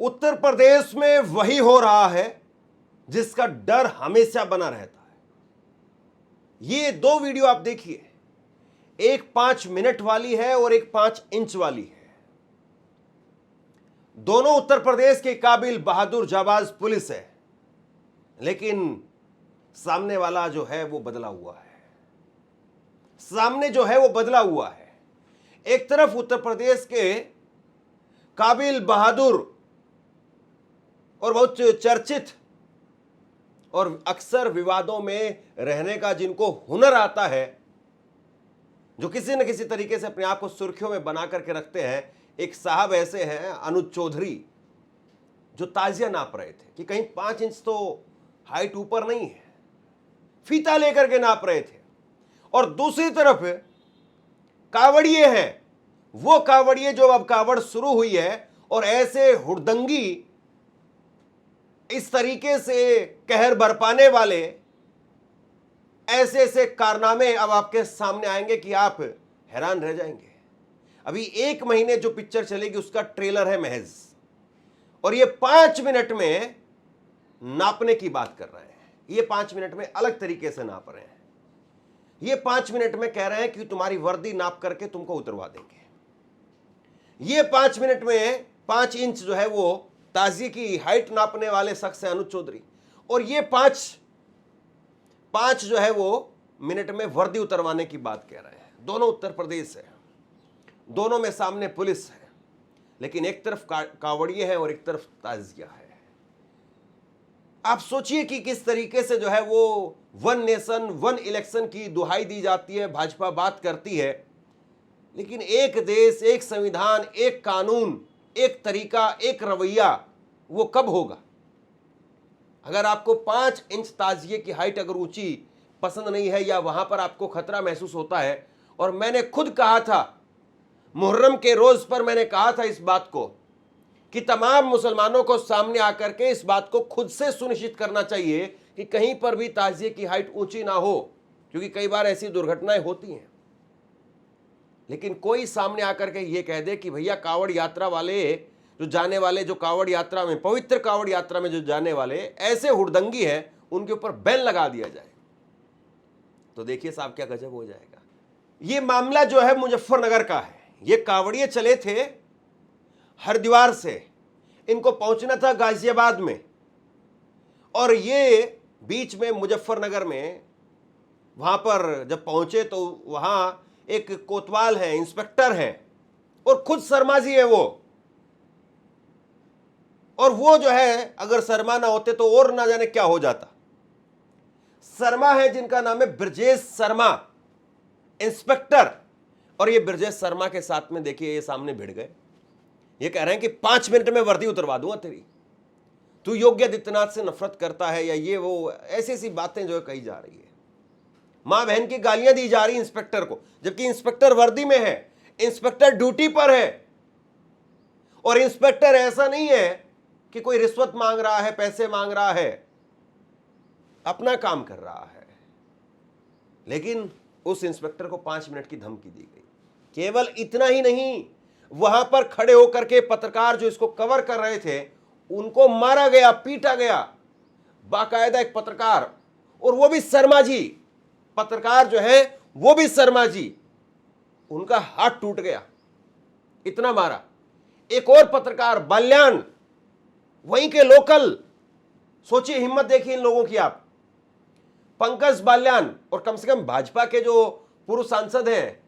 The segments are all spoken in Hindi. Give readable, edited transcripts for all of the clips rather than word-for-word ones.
उत्तर प्रदेश में वही हो रहा है जिसका डर हमेशा बना रहता है। ये दो वीडियो आप देखिए, एक 5 मिनट वाली है और एक 5 इंच वाली है। दोनों उत्तर प्रदेश के काबिल बहादुर जाबाज पुलिस है, लेकिन सामने वाला जो है वो बदला हुआ है। सामने जो है वो बदला हुआ है। एक तरफ उत्तर प्रदेश के काबिल बहादुर और बहुत चर्चित और अक्सर विवादों में रहने का जिनको हुनर आता है, जो किसी न किसी तरीके से अपने आप को सुर्खियों में बना करके रखते हैं, एक साहब ऐसे हैं अनुज चौधरी, जो ताजिया नाप रहे थे कि कहीं 5 इंच तो हाइट ऊपर नहीं है, फीता लेकर के नाप रहे थे। और दूसरी तरफ कावड़िए हैं, वो कावड़िए जो अब कावड़ शुरू हुई है और ऐसे हुड़दंगी, इस तरीके से कहर बरपाने वाले ऐसे ऐसे कारनामे अब आपके सामने आएंगे कि आप हैरान रह जाएंगे। अभी 1 महीने जो पिक्चर चलेगी उसका ट्रेलर है महज, और ये 5 मिनट में नापने की बात कर रहे हैं। ये 5 मिनट में अलग तरीके से नाप रहे हैं। ये 5 मिनट में कह रहे हैं कि तुम्हारी वर्दी नाप करके तुमको उतरवा देंगे। ये 5 मिनट में 5 इंच जो है वो ताजिए की हाइट नापने वाले शख्स है अनुज चौधरी, और ये 5 जो है वो मिनट में वर्दी उतरवाने की बात कह रहे हैं। दोनों उत्तर प्रदेश है, दोनों में सामने पुलिस है, लेकिन एक तरफ कावड़िए हैं और एक तरफ ताजिया है। आप सोचिए कि किस तरीके से जो है वो 1 नेशन 1 इलेक्शन की दुहाई दी जाती है, भाजपा बात करती है, लेकिन एक देश, एक संविधान, एक कानून, एक तरीका, एक रवैया, वो कब होगा? अगर आपको 5 इंच ताजिए की हाइट अगर ऊंची पसंद नहीं है, या वहां पर आपको खतरा महसूस होता है, और मैंने खुद कहा था मुहर्रम के रोज पर, मैंने कहा था इस बात को कि तमाम मुसलमानों को सामने आकर के इस बात को खुद से सुनिश्चित करना चाहिए कि कहीं पर भी ताजिए की हाइट ऊंची ना हो, क्योंकि कई बार ऐसी दुर्घटनाएं होती हैं। लेकिन कोई सामने आकर के ये कह दे कि भैया कावड़ यात्रा वाले जो जाने वाले, जो कावड़ यात्रा में, पवित्र कावड़ यात्रा में जो जाने वाले ऐसे हुड़दंगी हैं, उनके ऊपर बैन लगा दिया जाए, तो देखिए साहब क्या गजब हो जाएगा। ये मामला जो है मुजफ्फरनगर का है। ये कावड़िए चले थे हरिद्वार से, इनको पहुंचना था गाजियाबाद में, और ये बीच में मुजफ्फरनगर में वहां पर जब पहुंचे तो वहां एक कोतवाल है, इंस्पेक्टर है, और खुद शर्मा जी है वो। और वो जो है अगर शर्मा ना होते तो और ना जाने क्या हो जाता। शर्मा है जिनका नाम है ब्रजेश शर्मा, इंस्पेक्टर, और ये ब्रजेश शर्मा के साथ में देखिए ये सामने भिड़ गए। ये कह रहे हैं कि 5 मिनट में वर्दी उतरवा दूंगा तेरी, तू योगी आदित्यनाथ से नफरत करता है, या ये वो ऐसी ऐसी बातें जो है कही जा रही है। मां बहन की गालियां दी जा रही इंस्पेक्टर को, जबकि इंस्पेक्टर वर्दी में है, इंस्पेक्टर ड्यूटी पर है। और इंस्पेक्टर ऐसा नहीं है कि कोई रिश्वत मांग रहा है, पैसे मांग रहा है, अपना काम कर रहा है। लेकिन उस इंस्पेक्टर को 5 मिनट की धमकी दी गई। केवल इतना ही नहीं, वहां पर खड़े होकर के पत्रकार जो इसको कवर कर रहे थे उनको मारा गया, पीटा गया, बाकायदा एक पत्रकार, और वो भी शर्मा जी, पत्रकार जो है वो भी शर्मा जी, उनका हाथ टूट गया, इतना मारा। एक और पत्रकार बाल्यान, वहीं के लोकल, सोचिए हिम्मत देखिए इन लोगों की आप, पंकज बाल्यान, और कम से कम भाजपा के जो पूर्व सांसद हैं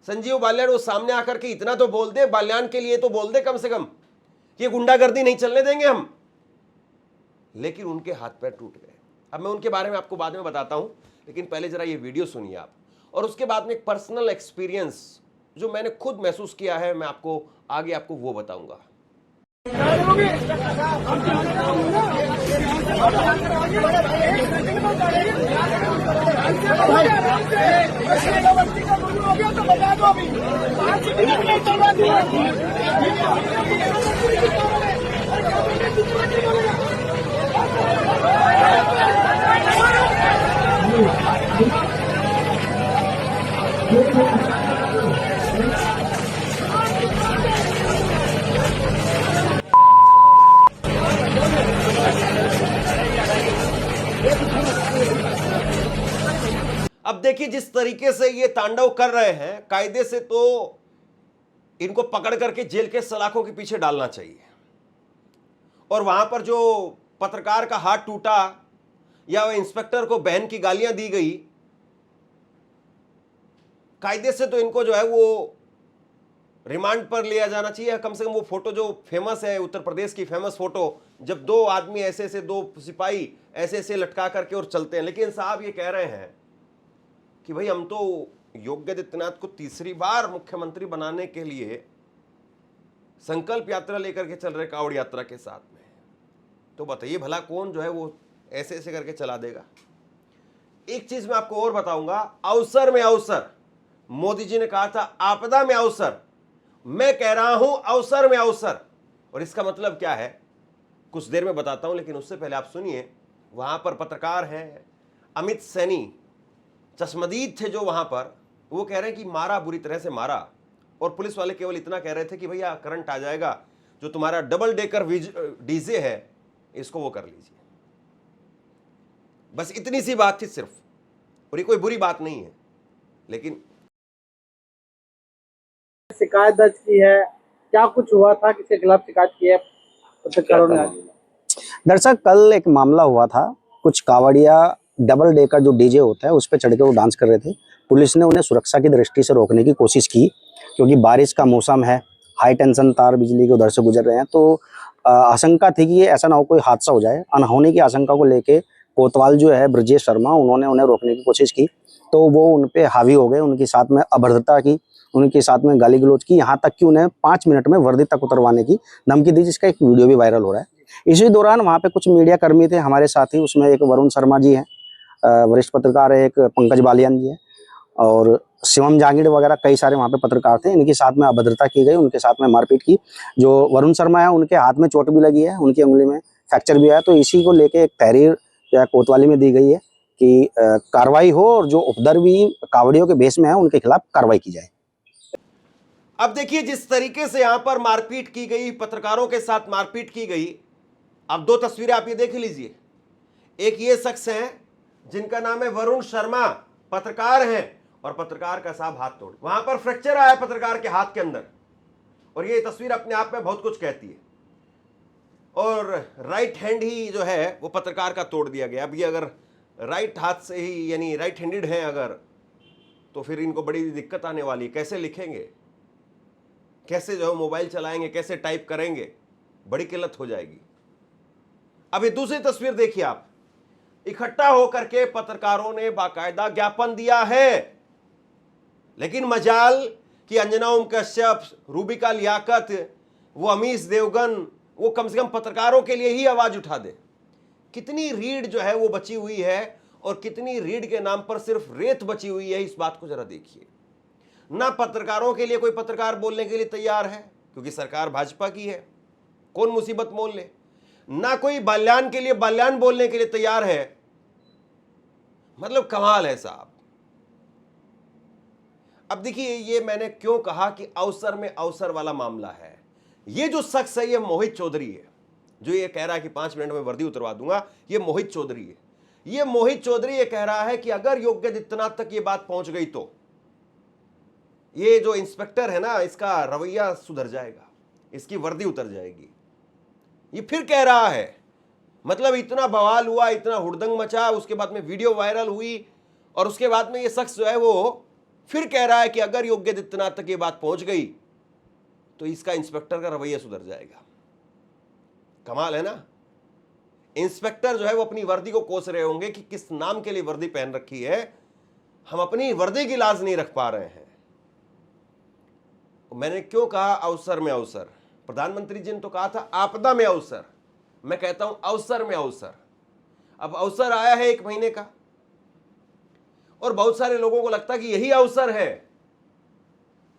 संजीव बाल्यान, वो सामने आकर के इतना तो बोल दे, बाल्यान के लिए तो बोल दे कम से कम, ये गुंडागर्दी नहीं चलने देंगे हम। लेकिन उनके हाथ पैर टूट गए। अब मैं उनके बारे में आपको बाद में बताता हूं, लेकिन पहले जरा ये वीडियो सुनिए आप, और उसके बाद में एक पर्सनल एक्सपीरियंस जो मैंने खुद महसूस किया है, मैं आपको आगे आपको वो बताऊंगा। अब देखिए जिस तरीके से ये तांडव कर रहे हैं, कायदे से तो इनको पकड़ करके जेल के सलाखों के पीछे डालना चाहिए। और वहां पर जो पत्रकार का हाथ टूटा या वह इंस्पेक्टर को बहन की गालियां दी गई, कायदे से तो इनको जो है वो रिमांड पर लिया जाना चाहिए। कम से कम वो फोटो जो फेमस है, उत्तर प्रदेश की फेमस फोटो, जब दो आदमी ऐसे ऐसे, दो सिपाही ऐसे ऐसे लटका करके और चलते हैं। लेकिन साहब ये कह रहे हैं कि भाई हम तो योगी आदित्यनाथ को तीसरी बार मुख्यमंत्री बनाने के लिए संकल्प यात्रा लेकर के चल रहे, कावड़ यात्रा के साथ में। तो बताइए भला कौन जो है वो ऐसे ऐसे करके चला देगा। एक चीज मैं आपको और बताऊंगा, अवसर में अवसर। मोदी जी ने कहा था आपदा में अवसर, मैं कह रहा हूं अवसर में अवसर। और इसका मतलब क्या है कुछ देर में बताता हूं, लेकिन उससे पहले आप सुनिए। वहां पर पत्रकार हैं अमित सैनी, चश्मदीद थे जो वहां पर, वो कह रहे हैं कि मारा, बुरी तरह से मारा। और पुलिस वाले केवल इतना कह रहे थे कि भैया करंट आ जाएगा, जो तुम्हारा डबल डेकर डीजे है इसको वो कर लीजिए। बस इतनी सी बात थी सिर्फ, और ये कोई बुरी बात नहीं है। लेकिन शिकायत दर्ज की है, क्या कुछ हुआ था, किसके खिलाफ शिकायत की है पत्रकारों ने? दरअसल कल एक मामला हुआ था, कुछ कावड़िया डबल डेकर जो डीजे होता है उस पर चढ़ के वो डांस कर रहे थे। पुलिस ने उन्हें सुरक्षा की दृष्टि से रोकने की कोशिश की, क्योंकि बारिश का मौसम है, हाई टेंशन तार बिजली के उधर से गुजर रहे हैं, तो आशंका थी कि ये ऐसा ना हो कोई हादसा हो जाए। अनहोनी की आशंका को लेके कोतवाल जो है ब्रजेश शर्मा, उन्होंने उन्हें रोकने की कोशिश की, तो वो उन पे हावी हो गए, उनके साथ में अभद्रता की, उनके साथ में गाली गलौज की, यहाँ तक कि उन्हें 5 मिनट में वर्दी तक उतरवाने की धमकी दी, जिसका एक वीडियो भी वायरल हो रहा है। इसी दौरान वहाँ पे कुछ मीडिया कर्मी थे हमारे साथी, उसमें एक वरुण शर्मा जी हैं, वरिष्ठ पत्रकार है, एक पंकज बालियान जी है, और शिवम जांगीड़ वगैरह कई सारे वहाँ पे पत्रकार थे। इनके साथ में अभद्रता की गई, उनके साथ में मारपीट की। जो वरुण शर्मा है उनके हाथ में चोट भी लगी है, उनकी उंगली में फ्रैक्चर भी आया। तो इसी को लेके एक तहरीर कोतवाली में दी गई है कि कार्रवाई हो, और जो उपद्रवी कावड़ियों के भेष में है उनके खिलाफ कार्रवाई की जाए। अब देखिए जिस तरीके से यहां पर मारपीट की गई, पत्रकारों के साथ मारपीट की गई। अब दो तस्वीरें आप ये देख लीजिए। एक ये शख्स हैं जिनका नाम है वरुण शर्मा, पत्रकार हैं, और पत्रकार का साहब हाथ तोड़, वहां पर फ्रैक्चर आया पत्रकार के हाथ के अंदर। और ये तस्वीर अपने आप में बहुत कुछ कहती है। और राइट हैंड ही जो है वो पत्रकार का तोड़ दिया गया। अब ये अगर राइट हाथ से ही, यानी राइट हैंडेड हैं अगर, तो फिर इनको बड़ी दिक्कत आने वाली है। कैसे लिखेंगे, कैसे जो है मोबाइल चलाएंगे, कैसे टाइप करेंगे, बड़ी किल्लत हो जाएगी। अब ये दूसरी तस्वीर देखिए आप। इकट्ठा होकर के पत्रकारों ने बाकायदा ज्ञापन दिया है, लेकिन मजाल कि अंजना ओम कश्यप, रूबिका लियाकत, वो अमीश देवगन, वो कम से कम पत्रकारों के लिए ही आवाज उठा दे। कितनी रीढ़ जो है वो बची हुई है, और कितनी रीढ़ के नाम पर सिर्फ रेत बची हुई है, इस बात को जरा देखिए। ना पत्रकारों के लिए कोई पत्रकार बोलने के लिए तैयार है, क्योंकि सरकार भाजपा की है, कौन मुसीबत मोल ले। ना कोई बाल्यान के लिए बाल्यान बोलने के लिए तैयार है। मतलब कमाल है साहब। अब देखिए ये मैंने क्यों कहा कि अवसर में अवसर वाला मामला है। ये जो शख्स है ये मोहित चौधरी है, जो ये कह रहा है कि 5 मिनट में वर्दी उतरवा दूंगा। ये मोहित चौधरी है। ये मोहित चौधरी ये कह रहा है कि अगर योगी आदित्यनाथ तक ये बात पहुंच गई तो ये जो इंस्पेक्टर है ना, इसका रवैया सुधर जाएगा, इसकी वर्दी उतर जाएगी। ये फिर कह रहा है। मतलब इतना बवाल हुआ, इतना हुड़दंग मचा, उसके बाद में वीडियो वायरल हुई, और उसके बाद में ये शख्स जो है वो फिर कह रहा है कि अगर योगी आदित्यनाथ तक ये बात पहुंच गई तो इसका इंस्पेक्टर का रवैया सुधर जाएगा। कमाल है ना। इंस्पेक्टर जो है वो अपनी वर्दी को कोस रहे होंगे कि किस नाम के लिए वर्दी पहन रखी है, हम अपनी वर्दी की लाज नहीं रख पा रहे हैं। मैंने क्यों कहा अवसर में अवसर। प्रधानमंत्री जी ने तो कहा था आपदा में अवसर, मैं कहता हूं अवसर में अवसर। अब अवसर आया है 1 महीने का, और बहुत सारे लोगों को लगता है कि यही अवसर है।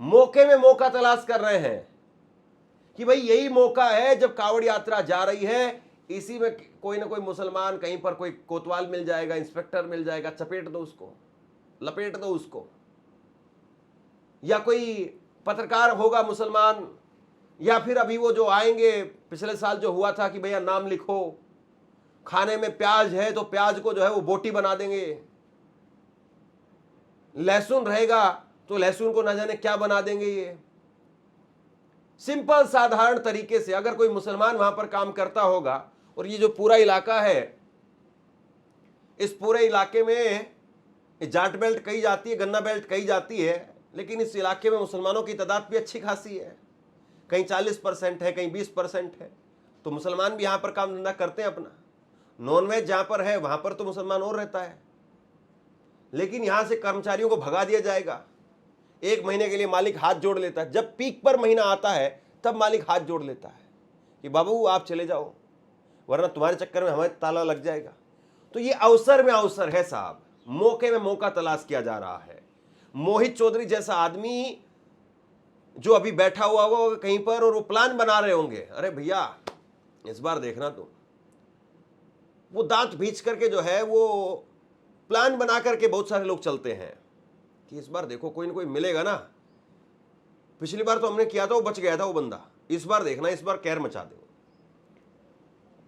मौके में मौका तलाश कर रहे हैं कि भाई यही मौका है, जब कावड़ यात्रा जा रही है, इसी में कोई ना कोई मुसलमान, कहीं पर कोई कोतवाल मिल जाएगा, इंस्पेक्टर मिल जाएगा, चपेट दो उसको, लपेट दो उसको। या कोई पत्रकार होगा मुसलमान, या फिर अभी वो जो आएंगे, पिछले साल जो हुआ था कि भैया नाम लिखो, खाने में प्याज है तो प्याज को जो है वो बोटी बना देंगे। लहसुन रहेगा तो लहसुन को ना जाने क्या बना देंगे। ये सिंपल साधारण तरीके से अगर कोई मुसलमान वहां पर काम करता होगा, और ये जो पूरा इलाका है, इस पूरे इलाके में जाट बेल्ट कही जाती है, गन्ना बेल्ट कही जाती है, लेकिन इस इलाके में मुसलमानों की तादाद भी अच्छी खासी है, कहीं 40% है, कहीं 20% है। तो मुसलमान भी यहां पर काम धंधा करते हैं अपना। नॉनवेज जहां पर है वहां पर तो मुसलमान और रहता है, लेकिन यहां से कर्मचारियों को भगा दिया जाएगा। एक महीने के लिए मालिक हाथ जोड़ लेता है, जब पीक पर महीना आता है तब मालिक हाथ जोड़ लेता है कि बाबू आप चले जाओ, वरना तुम्हारे चक्कर में हमें ताला लग जाएगा। तो ये अवसर में अवसर है साहब, मौके में मौका तलाश किया जा रहा है। मोहित चौधरी जैसा आदमी जो अभी बैठा हुआ होगा कहीं पर और वो प्लान बना रहे होंगे, अरे भैया इस बार देखना तुम, वो दांत भींच करके जो है वो प्लान बना करके बहुत सारे लोग चलते हैं कि इस बार देखो कोई ना कोई मिलेगा ना। पिछली बार तो हमने किया था, वो बच गया था वो बंदा, इस बार देखना, इस बार कहर मचा देंगे।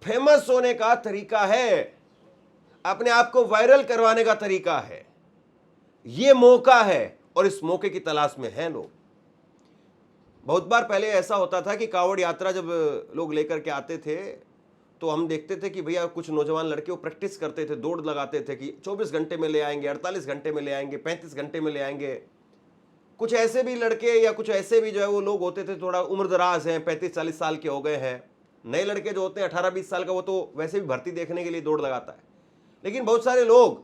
फेमस होने का तरीका है, अपने आप को वायरल करवाने का तरीका है, ये मौका है और इस मौके की तलाश में हैं लोग। बहुत बार पहले ऐसा होता था कि कांवड़ यात्रा जब लोग लेकर के आते थे तो हम देखते थे कि भैया कुछ नौजवान लड़के वो प्रैक्टिस करते थे, दौड़ लगाते थे कि 24 घंटे में ले आएंगे, 48 घंटे में ले आएंगे, 35 घंटे में ले आएंगे। कुछ ऐसे भी लड़के या कुछ ऐसे भी जो है वो लोग होते थे थोड़ा उम्रदराज हैं, 35-40 साल के हो गए हैं। नए लड़के जो होते हैं 18-20 साल का, वो तो वैसे भी भर्ती देखने के लिए दौड़ लगाता है। लेकिन बहुत सारे लोग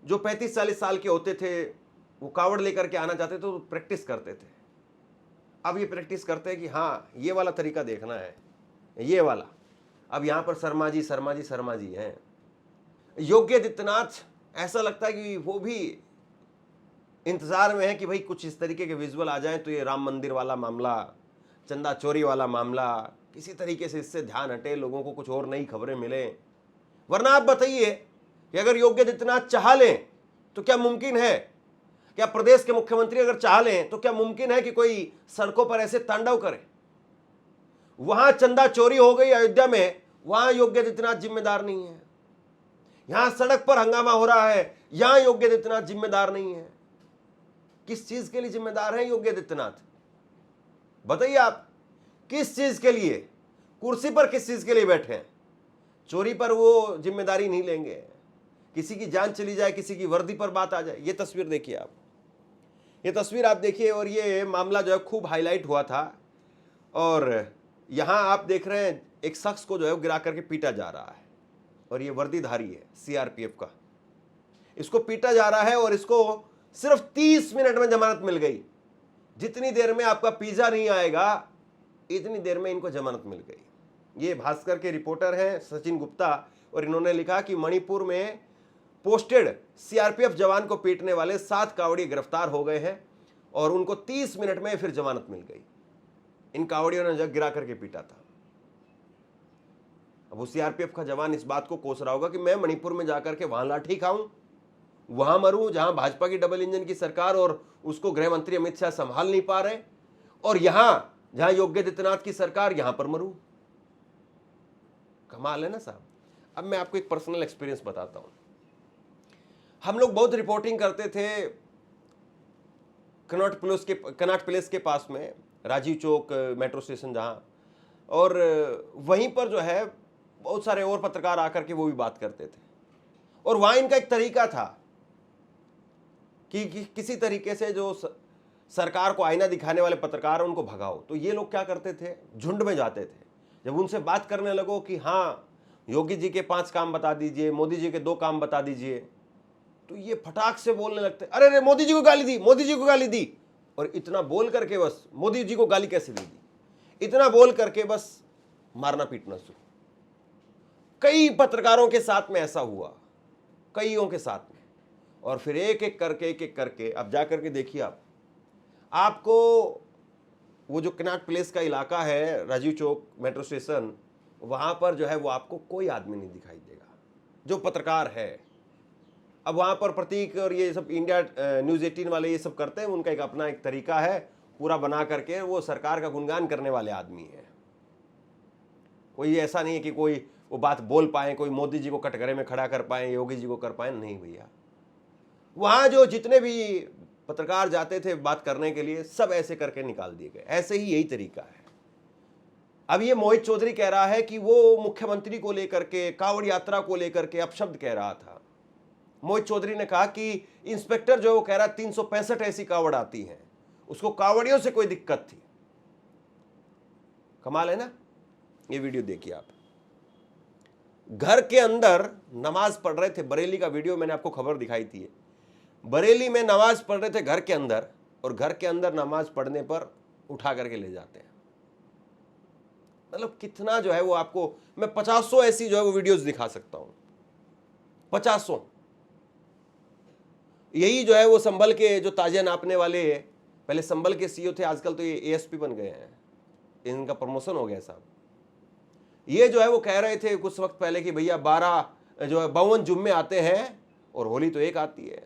जो 35-40 साल के होते थे वो कावड़ लेकर के आना चाहते थे तो प्रैक्टिस करते थे। अब ये प्रैक्टिस करते हैं कि हाँ ये वाला तरीका देखना है, ये वाला। अब यहाँ पर शर्मा जी हैं। योगी आदित्यनाथ ऐसा लगता है कि वो भी इंतजार में है कि भाई कुछ इस तरीके के विजुअल आ जाएं तो ये राम मंदिर वाला मामला, चंदा चोरी वाला मामला, किसी तरीके से इससे ध्यान हटे, लोगों को कुछ और नई खबरें मिले। वरना आप बताइए कि अगर योगी आदित्यनाथ चाह लें तो क्या मुमकिन है, क्या प्रदेश के मुख्यमंत्री अगर चाह लें तो क्या मुमकिन है कि कोई सड़कों पर ऐसे तांडव करे? वहां चंदा चोरी हो गई अयोध्या में, वहां योगी आदित्यनाथ जिम्मेदार नहीं है। यहां सड़क पर हंगामा हो रहा है, यहां योगी आदित्यनाथ जिम्मेदार नहीं है। किस चीज के लिए जिम्मेदार है योगी आदित्यनाथ? बताइए आप, किस चीज के लिए? कुर्सी पर किस चीज के लिए बैठे हैं? चोरी पर वो जिम्मेदारी नहीं लेंगे। किसी की जान चली जाए, किसी की वर्दी पर बात आ जाए। ये तस्वीर देखिए आप, ये तस्वीर आप देखिए, और ये मामला जो है खूब हाईलाइट हुआ था। और यहां आप देख रहे हैं एक शख्स को जो है वो गिरा करके पीटा जा रहा है, और ये वर्दीधारी है सीआरपीएफ का। इसको पीटा जा रहा है और इसको सिर्फ 30 मिनट में जमानत मिल गई। जितनी देर में आपका पिज्जा नहीं आएगा इतनी देर में इनको जमानत मिल गई। ये भास्कर के रिपोर्टर हैं सचिन गुप्ता, और इन्होंने लिखा कि मणिपुर में पोस्टेड सीआरपीएफ जवान को पीटने वाले 7 कावड़ी गिरफ्तार हो गए हैं और उनको 30 मिनट में फिर जमानत मिल गई। इन कावड़ियों ने जग गिरा करके पीटा था। अब वो सीआरपीएफ का जवान इस बात को कोस रहा होगा कि मैं मणिपुर में जाकर के वहां लाठी खाऊं, वहां मरूं जहां भाजपा की डबल इंजन की सरकार और उसको गृह मंत्री अमित शाह संभाल नहीं पा रहे, और यहां जहां योगी आदित्यनाथ की सरकार, यहां पर मरूं। कमाल है ना साहब। अब मैं आपको एक पर्सनल एक्सपीरियंस बताता हूं। हम लोग बहुत रिपोर्टिंग करते थे कनॉट प्लेस के पास में, राजीव चौक मेट्रो स्टेशन जहां, और वहीं पर जो है बहुत सारे और पत्रकार आकर के वो भी बात करते थे। और वहां इनका एक तरीका था कि किसी तरीके से जो सरकार को आईना दिखाने वाले पत्रकार हैं उनको भगाओ। तो ये लोग क्या करते थे, झुंड में जाते थे। जब उनसे बात करने लगो कि हाँ योगी जी के 5 काम बता दीजिए, मोदी जी के 2 काम बता दीजिए, तो ये फटाक से बोलने लगते, अरे रे मोदी जी को गाली दी, मोदी जी को गाली दी। और इतना बोल करके बस, मोदी जी को गाली कैसे दे दी, इतना बोल करके बस मारना पीटना शुरू। कई पत्रकारों के साथ में ऐसा हुआ, कईयों के साथ में। और फिर एक एक करके अब जा करके देखिए आप, आपको वो जो कनॉट प्लेस का इलाका है, राजीव चौक मेट्रो स्टेशन, वहां पर जो है वो आपको कोई आदमी नहीं दिखाई देगा जो पत्रकार है। अब वहां पर प्रतीक और ये सब इंडिया न्यूज़ 18 वाले ये सब करते हैं, उनका एक अपना एक तरीका है पूरा बना करके, वो सरकार का गुणगान करने वाले आदमी है। कोई ऐसा नहीं है कि कोई वो बात बोल पाए, कोई मोदी जी को कटघरे में खड़ा कर पाए, योगी जी को कर पाए, नहीं भैया। वहां जो जितने भी पत्रकार जाते थे बात करने के लिए, सब ऐसे करके निकाल दिए गए। ऐसे ही यही तरीका है। अब ये मोहित चौधरी कह रहा है कि वो मुख्यमंत्री को लेकर के, कांवड़ यात्रा को लेकर के अपशब्द कह रहा था। मोहित चौधरी ने कहा कि इंस्पेक्टर जो है वो कह रहा 365 ऐसी कांवड़ आती हैं, उसको कांवड़ियों से कोई दिक्कत थी। कमाल है ना। ये वीडियो देखिए आप। घर के अंदर नमाज पढ़ रहे थे, बरेली का वीडियो मैंने आपको खबर दिखाई थी। बरेली में नमाज पढ़ रहे थे घर के अंदर, और घर के अंदर नमाज पढ़ने पर उठा करके ले जाते हैं। मतलब कितना जो है वो आपको, मैं 50 ऐसी जो है वो वीडियोस दिखा सकता हूं, 50। यही जो है वो संभल के जो ताजिया नापने वाले, पहले संभल के सीईओ थे, आजकल तो ये एएसपी बन गए हैं, इनका प्रमोशन हो गया साहब। ये जो है वो कह रहे थे कुछ वक्त पहले कि भैया 12 जो है 52 जुम्मे आते हैं और होली तो एक आती है।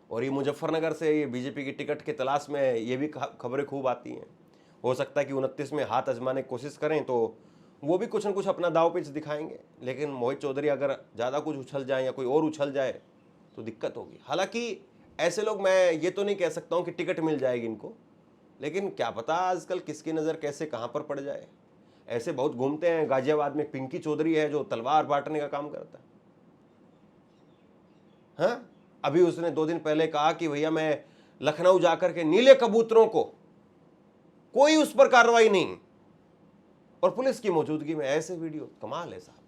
और ये मुजफ्फरनगर से ये बीजेपी की टिकट के तलाश में ये भी खबरें खूब आती हैं। हो सकता है कि 29 में हाथ आजमाने की कोशिश करें तो वो भी कुछ न कुछ अपना दाव पेच दिखाएंगे। लेकिन मोहित चौधरी अगर ज़्यादा कुछ उछल जाए या कोई और उछल जाए तो दिक्कत होगी। हालांकि ऐसे लोग, मैं ये तो नहीं कह सकता हूँ कि टिकट मिल जाएगी इनको, लेकिन क्या पता आजकल किसकी नज़र कैसे कहाँ पर पड़ जाए। ऐसे बहुत घूमते हैं। गाजियाबाद में पिंकी चौधरी है जो तलवार बांटने का काम करता है। हाँ, अभी उसने 2 दिन पहले कहा कि भैया मैं लखनऊ जाकर के नीले कबूतरों को, कोई उस पर कार्रवाई नहीं, और पुलिस की मौजूदगी में ऐसे वीडियो। कमाल है साहब।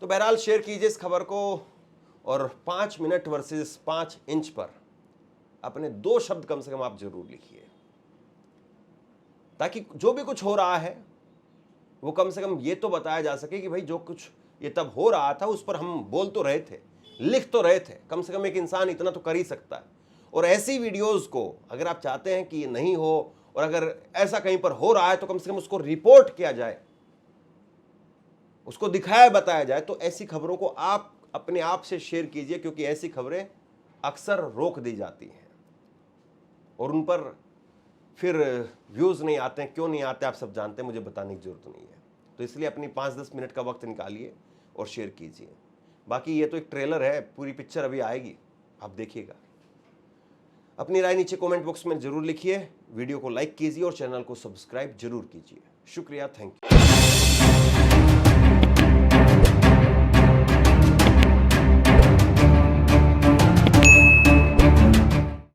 तो बहरहाल शेयर कीजिए इस खबर को, और 5 मिनट वर्सेस 5 इंच पर अपने 2 शब्द कम से कम आप जरूर लिखिए, ताकि जो भी कुछ हो रहा है वो कम से कम ये तो बताया जा सके कि भाई जो कुछ ये तब हो रहा था उस पर हम बोल तो रहे थे, लिख तो रहे थे। कम से कम एक इंसान इतना तो कर ही सकता है। और ऐसी वीडियोस को अगर आप चाहते हैं कि ये नहीं हो, और अगर ऐसा कहीं पर हो रहा है तो कम से कम उसको रिपोर्ट किया जाए, उसको दिखाया बताया जाए। तो ऐसी खबरों को आप अपने आप से शेयर कीजिए, क्योंकि ऐसी खबरें अक्सर रोक दी जाती हैं और उन पर फिर व्यूज़ नहीं आते हैं। क्यों नहीं आते आप सब जानते हैं, मुझे बताने की जरूरत नहीं है। तो इसलिए अपनी 5-10 मिनट का वक्त निकालिए और शेयर कीजिए। बाकी ये तो एक ट्रेलर है, पूरी पिक्चर अभी आएगी, आप देखिएगा। अपनी राय नीचे कमेंट बॉक्स में जरूर लिखिए, वीडियो को लाइक कीजिए और चैनल को सब्सक्राइब जरूर कीजिए। शुक्रिया, थैंक यू।